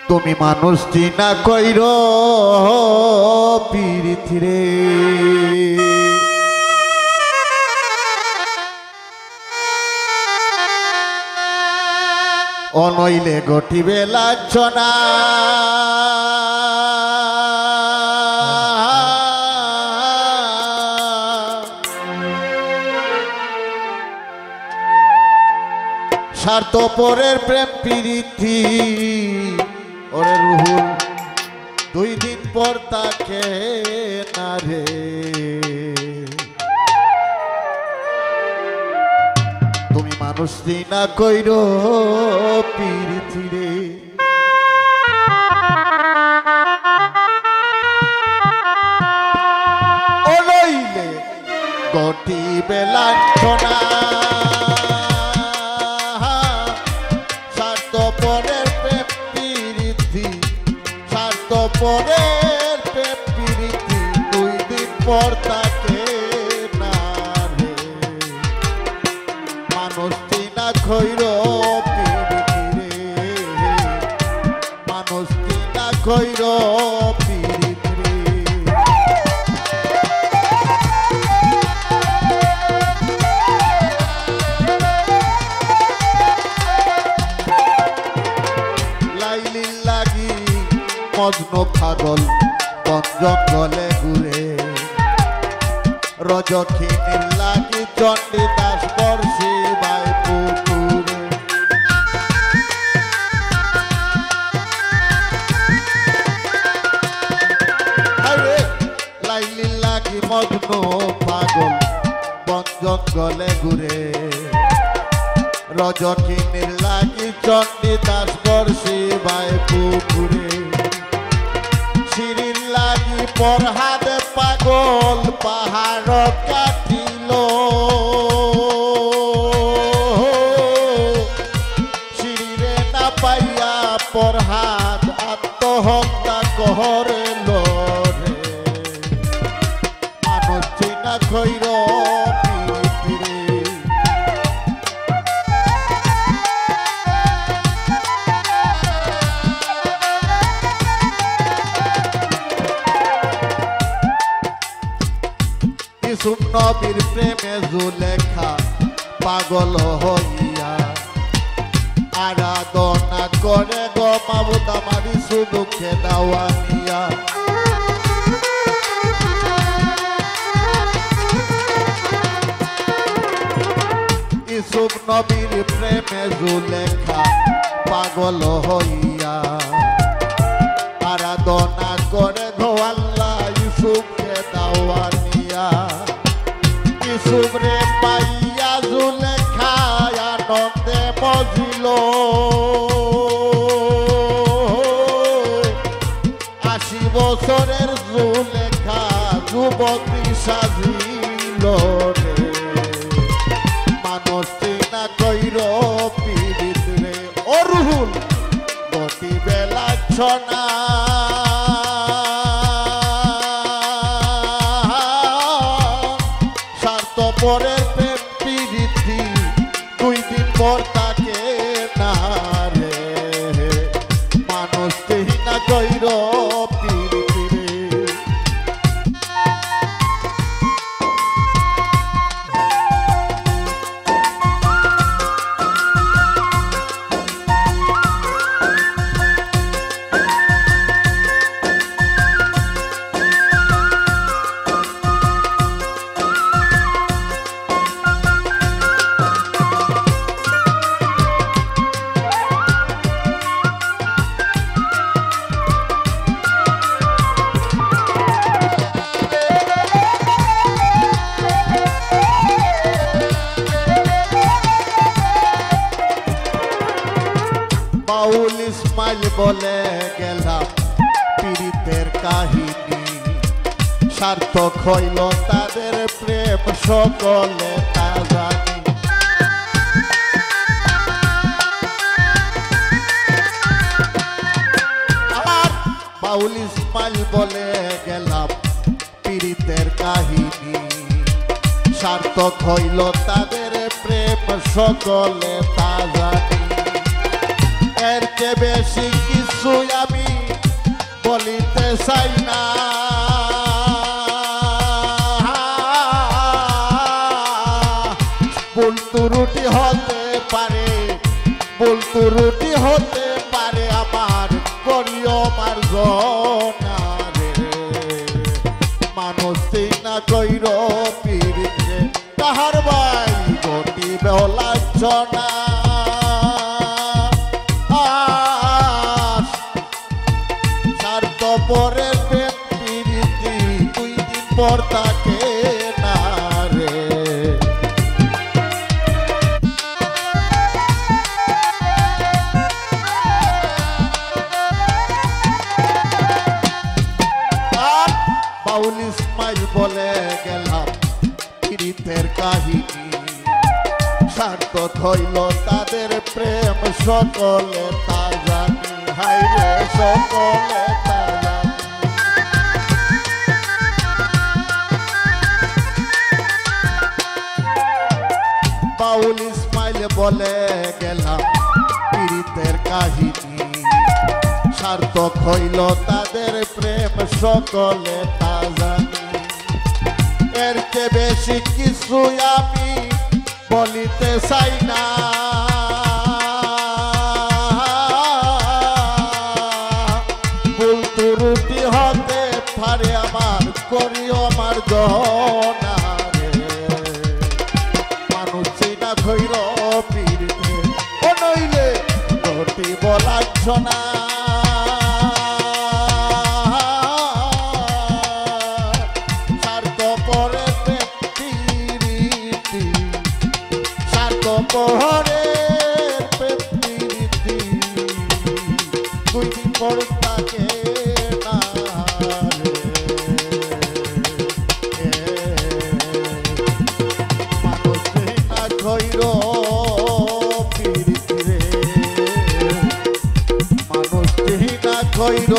তুমি মানুষ চিনা কইর পীড়িতি রে অনইলে ঘটিবে লাঞ্ছনা স্বার্থপরের প্রেম প্রীতি ওরে রুহুল 2 দিন পর তাকে না রে তুমি মানুষ চিনা কইর প্রীতি রে অনইলে ঘটিবে লাঞ্ছনা পরের প্রেম প্রীতি 2 দিন পর তাকে না রে মানুষ চিনা কইর পীড়িতি রে মানুষ চিনা কইর পীড়িতি রে লাইলি লাগি মজনু পাগল বন জঙ্গলে ঘুরে রজখিনীর লাগি চণ্ডীদাস বর্ষি বাই পুকুরে লাইলি লাগি মজনু পাগল বন জঙ্গলে ঘুরে রজখিনীর লাগি চণ্ডীদাস বর্ষি বাই পুকুরে শিরির লাগি পরহাদে পাগল পাহাড় কাটিল শিরিরে না পাইয়া পরহাদ আত্মহত্যা করিল রে মানুষ চিনা কইর পীড়িতি রে ইউসুফ নবীর প্রেমে জুলেখা পাগল হইয়া আরাধনা করে গো মাবুদ আমার সুদুখে দাওয়ানিয়া ইউসুফ নবীর প্রেমে জুলেখা পাগল হইয়া আরাধনা করে গো আল্লাহ ইউসুফকে দাওয়ানিয়া ইউসুফ রে পাইয়া জুলেখা আনন্দে মজিল 80 বছরের জুলেখা যুবতী সাজিল রে মানুষ চিনা কইর পীড়িতি রে ও রুহুল ঘটিবে লাঞ্ছনা পরের প্রেম প্রীতি 2 দিন পর তাকে না রে মানুষ চিনা কইর পীড়িতি রে বাউল ইসমাইল বলে গেলাম পীড়িতের কাহিনী সার্থক হইল তাদের প্রেম সকলে তা জানি আর বাউল ইসমাইল বলে গেলাম পীড়িতের কাহিনী সার্থক হইল তাদের প্রেম সকলে তা জানি এর চেয়ে বেশি কিছু চাই না ভুল ত্রুটি হতে পারে ভুল ত্রুটি হতে পারে আমার করিও মার্জনা রে মানুষ না কইর পীড়িতে তাহার ভাই ঘটিবে লাঞ্ছনা স্বার্থপরের প্রেম পীড়িতি 2 দিন পর থাকে না রে বাউল ইসমাইল বলে গেলাম পীড়িতের কাহিনী সার্থক হইল তাদের প্রেম সকলে তা জানি হাইরে সকলে তা জানি বাউল ইসমাইল বলে গেলাম পীড়িতের কাহিনী সার্থক হইল তাদের প্রেম সকলে তা জানি এর চেয়ে বেশি কিছু আমি বলিতে চাই না ভুল ত্রুটি হতে পারে আমার করিও আমার গহনা রে মানুষ না খৈর পীড়িতে ও নইলে ঘটিব লাঞ্ছনা পহরের পেপিরিতি 2 দিন পর থাকে না রে মানুষ না খৈর পীড়িতি রে মানুষ না খৈর